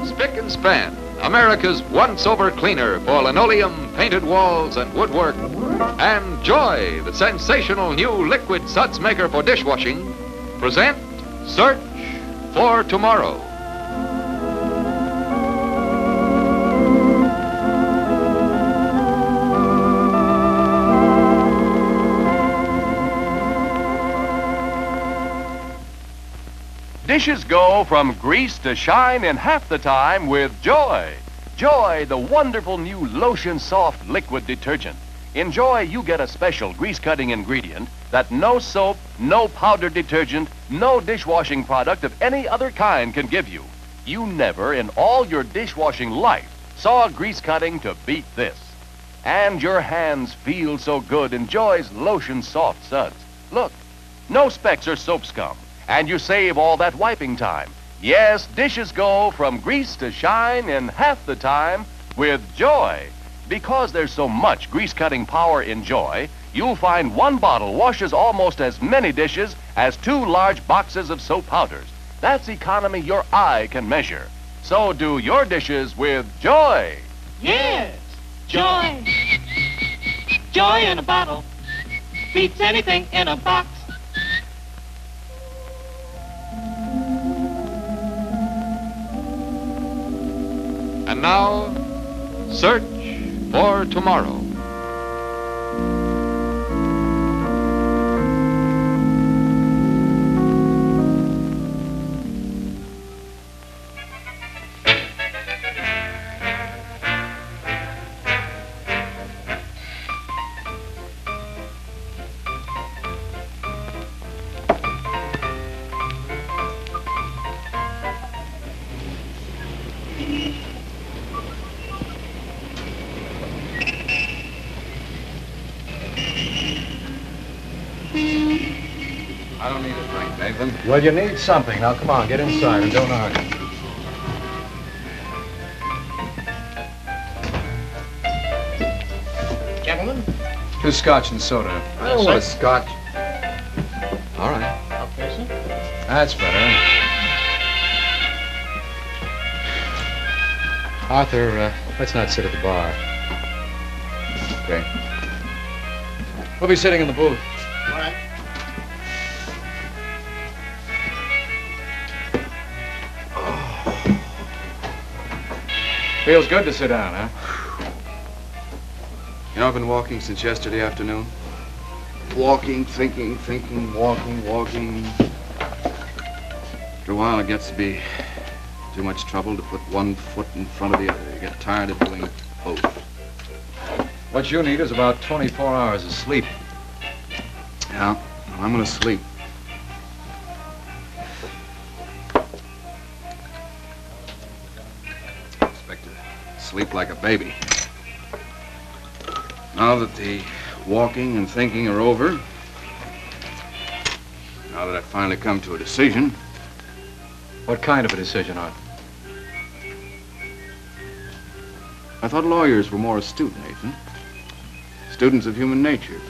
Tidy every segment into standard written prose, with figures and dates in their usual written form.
Spick and Span, America's once-over cleaner for linoleum, painted walls, and woodwork. And Joy, the sensational new liquid suds maker for dishwashing, present Search for Tomorrow. Dishes go from grease to shine in half the time with Joy. Joy, the wonderful new lotion-soft liquid detergent. In Joy, you get a special grease-cutting ingredient that no soap, no powdered detergent, no dishwashing product of any other kind can give you. You never, in all your dishwashing life, saw grease cutting to beat this. And your hands feel so good in Joy's lotion-soft suds. Look, no specks or soap scum. And you save all that wiping time. Yes, dishes go from grease to shine in half the time with Joy. Because there's so much grease-cutting power in Joy, you'll find one bottle washes almost as many dishes as 2 large boxes of soap powders. That's economy your eye can measure. So do your dishes with Joy. Yes, Joy. Joy in a bottle. Beats anything in a box. And now, Search for Tomorrow. I don't need a drink, Nathan. Well, you need something. Now, come on, get inside and don't argue. Gentlemen? 2 scotch and soda. I don't want a scotch. All right. Okay, sir. That's better. Arthur, let's not sit at the bar. Okay. We'll be sitting in the booth. All right. Feels good to sit down, huh? You know, I've been walking since yesterday afternoon. Walking, thinking, walking. After a while, it gets to be too much trouble to put one foot in front of the other. You get tired of doing both. What you need is about 24 hours of sleep. Yeah, well, I'm gonna sleep. I expect to sleep like a baby. Now that the walking and thinking are over, now that I've finally come to a decision. What kind of a decision, Arthur? I thought lawyers were more astute, Nathan. Students of human nature.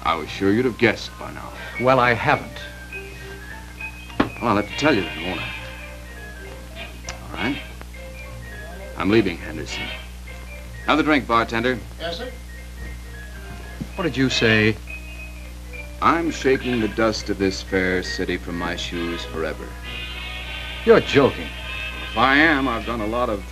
I was sure you'd have guessed by now. Well, I haven't. Well, I'll have to tell you then, won't I? All right. I'm leaving Henderson. Have the drink, bartender. Yes, sir. What did you say? I'm shaking the dust of this fair city from my shoes forever. You're joking. If I am, I've done a lot of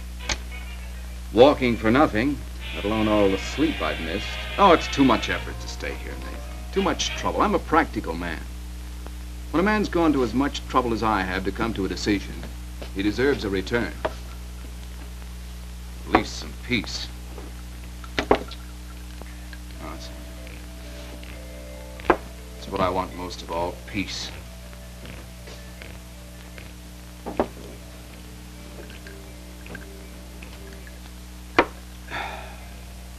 walking for nothing, let alone all the sleep I've missed. Oh, it's too much effort to stay here, Nathan. Too much trouble. I'm a practical man. When a man's gone to as much trouble as I have to come to a decision, he deserves a return. At least some peace. That's what I want most of all, peace.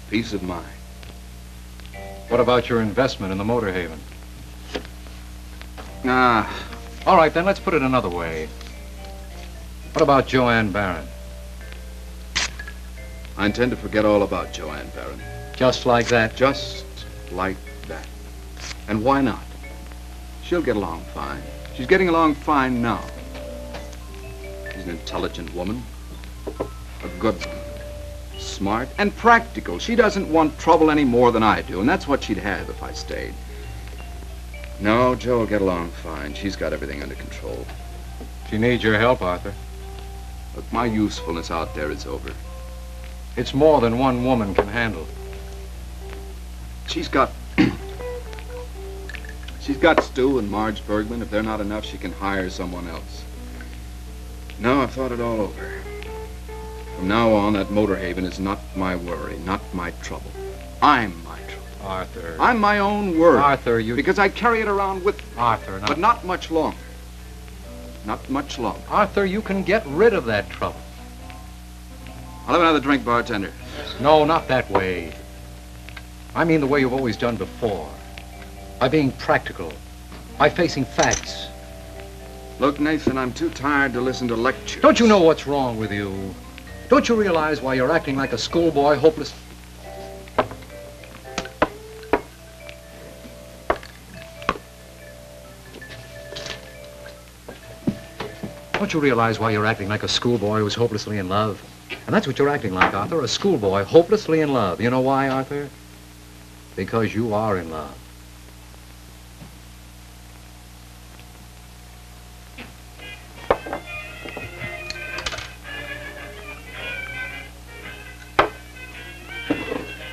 Peace of mind. What about your investment in the Motor Haven? Ah, All right, then let's put it another way. What about Joanne Barron? I intend to forget all about Joanne Barron. Just like that? Just like that. And why not? She'll get along fine. She's getting along fine now. She's an intelligent woman. A good one. Smart and practical. She doesn't want trouble any more than I do, and that's what she'd have if I stayed. No, Joe will get along fine. She's got everything under control. She needs your help, Arthur. Look, my usefulness out there is over. It's more than one woman can handle. She's got... She's got Stu and Marge Bergman. If they're not enough, she can hire someone else. No, I've thought it all over. From now on, that Motorhaven is not my worry, not my trouble. I'm my trouble. Arthur. I'm my own worry. Arthur, you... Because I carry it around with me. Arthur, no. But not much longer. Not much longer. Arthur, you can get rid of that trouble. I'll have another drink, bartender. No, not that way. I mean the way you've always done before. By being practical. By facing facts. Look, Nathan, I'm too tired to listen to lectures. Don't you know what's wrong with you? Don't you realize why you're acting like a schoolboy, hopeless... Don't you realize why you're acting like a schoolboy who's hopelessly in love? And that's what you're acting like, Arthur, a schoolboy hopelessly in love. You know why, Arthur? Because you are in love.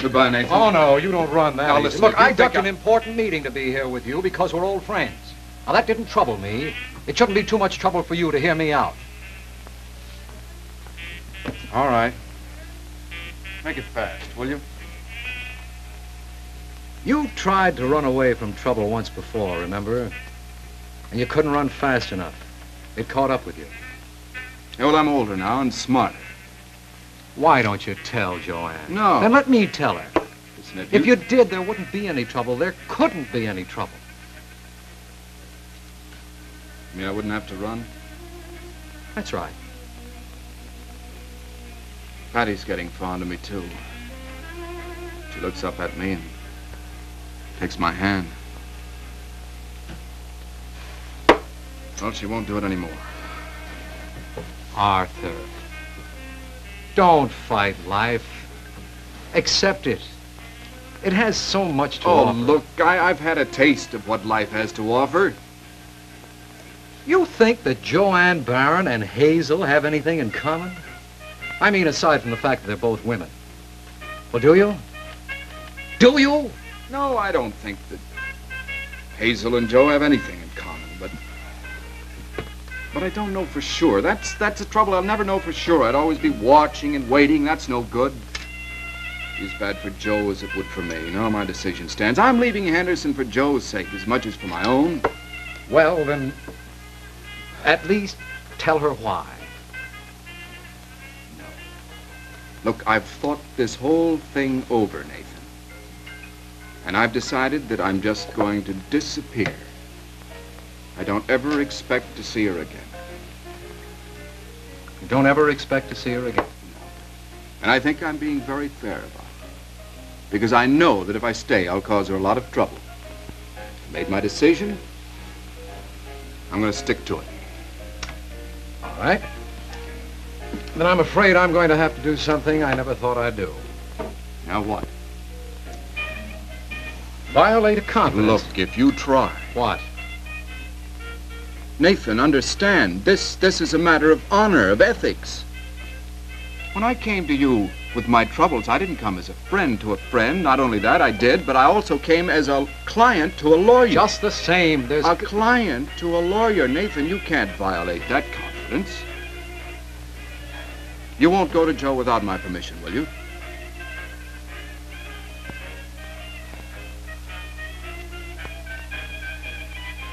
Goodbye, Nathan. Oh, no, you don't run that. Now, easy. listen, Look, if you I think ducked an important meeting to be here with you because we're old friends. Now, that didn't trouble me. It shouldn't be too much trouble for you to hear me out. All right. Make it fast, will you? You tried to run away from trouble once before, remember? And you couldn't run fast enough. It caught up with you. Yeah, well, I'm older now and smarter. Why don't you tell Joanne? No. Then let me tell her. Listen, If you did, there wouldn't be any trouble. There couldn't be any trouble. You mean I wouldn't have to run? That's right. Patty's getting fond of me, too. She looks up at me and takes my hand. Well, she won't do it anymore. Arthur, don't fight life. Accept it. It has so much to offer. Oh, look, I've had a taste of what life has to offer. You think that Joanne Barron and Hazel have anything in common? I mean, aside from the fact that they're both women. Well, do you? Do you? No, I don't think that Hazel and Joe have anything in common, but I don't know for sure. That's the trouble. I'll never know for sure. I'd always be watching and waiting. That's no good. As bad for Joe as it would for me. Now my decision stands. I'm leaving Henderson for Joe's sake as much as for my own. Well, then, at least tell her why. No. Look, I've thought this whole thing over, Nathan. And I've decided that I'm just going to disappear. I don't ever expect to see her again. You don't ever expect to see her again? And I think I'm being very fair about it. Because I know that if I stay, I'll cause her a lot of trouble. I made my decision. I'm going to stick to it. All right. Then I'm afraid I'm going to have to do something I never thought I'd do. Now what? Violate a confidence. Look, if you try. What? Nathan, understand. This is a matter of honor, of ethics. When I came to you with my troubles, I didn't come as a friend to a friend. Not only that, I did, but I also came as a client to a lawyer. Just the same, there's... A client to a lawyer. Nathan, you can't violate that confidence. You won't go to Joe without my permission, will you?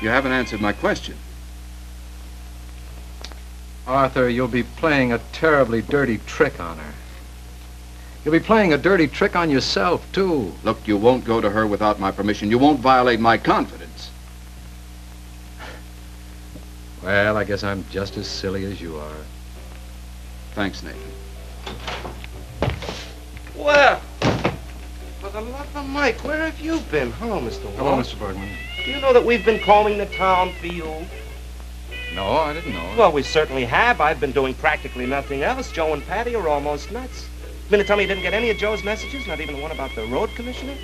You haven't answered my question. Arthur, you'll be playing a terribly dirty trick on her. You'll be playing a dirty trick on yourself, too. Look, you won't go to her without my permission. You won't violate my confidence. Well, I guess I'm just as silly as you are. Thanks, Nathan. Well, for the love of Mike, where have you been? Hello, Mr. Wall. Hello, Mr. Bergman. Do you know that we've been combing the town for you? No, I didn't know. Well, we certainly have. I've been doing practically nothing else. Joe and Patty are almost nuts. You mean to tell me you didn't get any of Joe's messages? Not even the one about the road commissioner?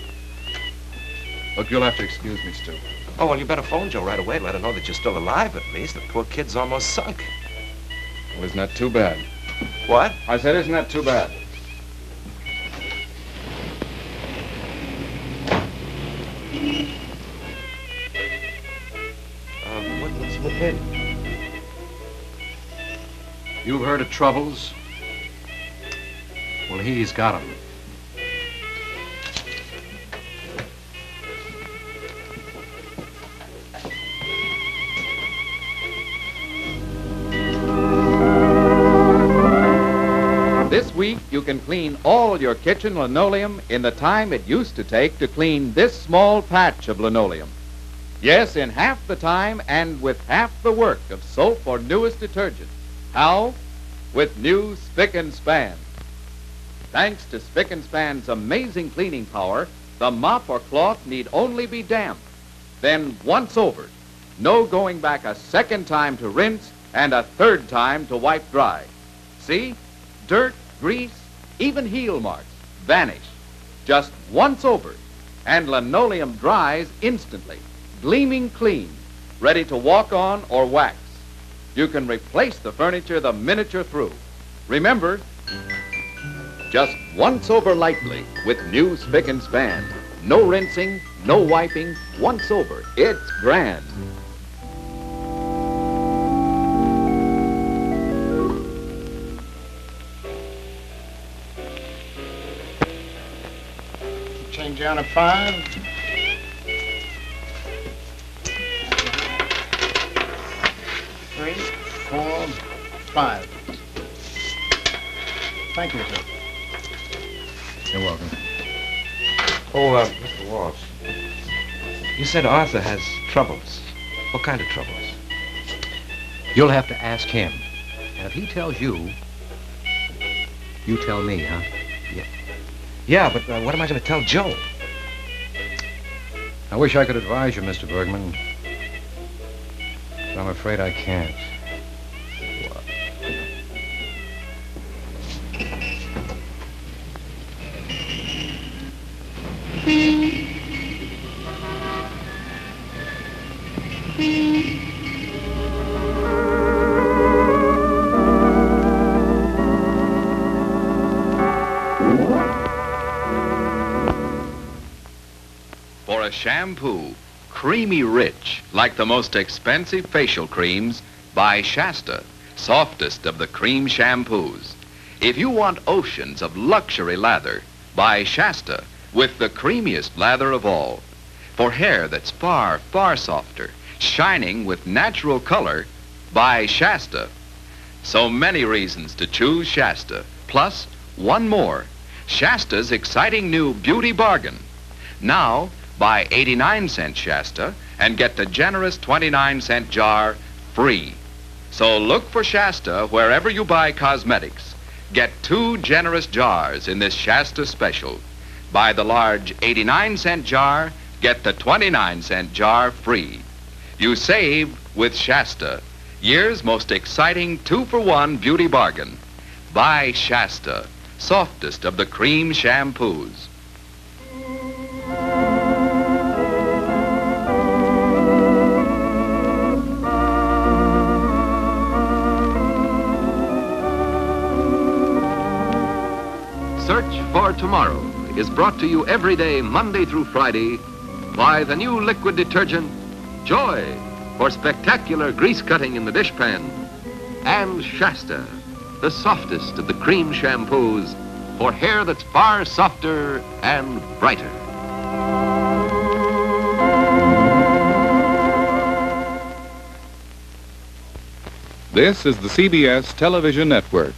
Look, you'll have to excuse me, Stu. Oh, well, you better phone Joe right away. Let her know that you're still alive, at least. The poor kid's almost sunk. Well, isn't that too bad? What? I said, isn't that too bad? What's with him? You've heard of troubles? Well, he's got 'em. This week, you can clean all your kitchen linoleum in the time it used to take to clean this small patch of linoleum. Yes, in half the time and with half the work of soap or newest detergent. How? With new Spick and Span. Thanks to Spick and Span's amazing cleaning power, the mop or cloth need only be damp. Then once over, no going back a second time to rinse and a third time to wipe dry. See? Dirt, grease, even heel marks vanish just once over, and linoleum dries instantly, gleaming clean, ready to walk on or wax. You can replace the furniture the minute you're through. Remember, just once over lightly with new Spick and Span. No rinsing, no wiping, once over. It's grand. Change down to 5. Three, 4, 5. Thank you, sir. You're welcome. Oh, Mr. Walsh. You said Arthur has troubles. What kind of troubles? You'll have to ask him. And if he tells you, you tell me, huh? Yeah, but what am I going to tell Joe? I wish I could advise you, Mr. Bergman. But I'm afraid I can't. For a shampoo, creamy rich, like the most expensive facial creams, buy Shasta, softest of the cream shampoos. If you want oceans of luxury lather, buy Shasta, with the creamiest lather of all. For hair that's far, far softer, shining with natural color, buy Shasta. So many reasons to choose Shasta, plus one more, Shasta's exciting new beauty bargain. Now, buy 89-cent Shasta and get the generous 29-cent jar free. So look for Shasta wherever you buy cosmetics. Get 2 generous jars in this Shasta special. Buy the large 89-cent jar, get the 29-cent jar free. You save with Shasta, year's most exciting 2-for-1 beauty bargain. Buy Shasta, softest of the cream shampoos. Search for Tomorrow is brought to you every day, Monday through Friday, by the new liquid detergent, Joy, for spectacular grease cutting in the dishpan, and Shasta, the softest of the cream shampoos, for hair that's far softer and brighter. This is the CBS Television Network.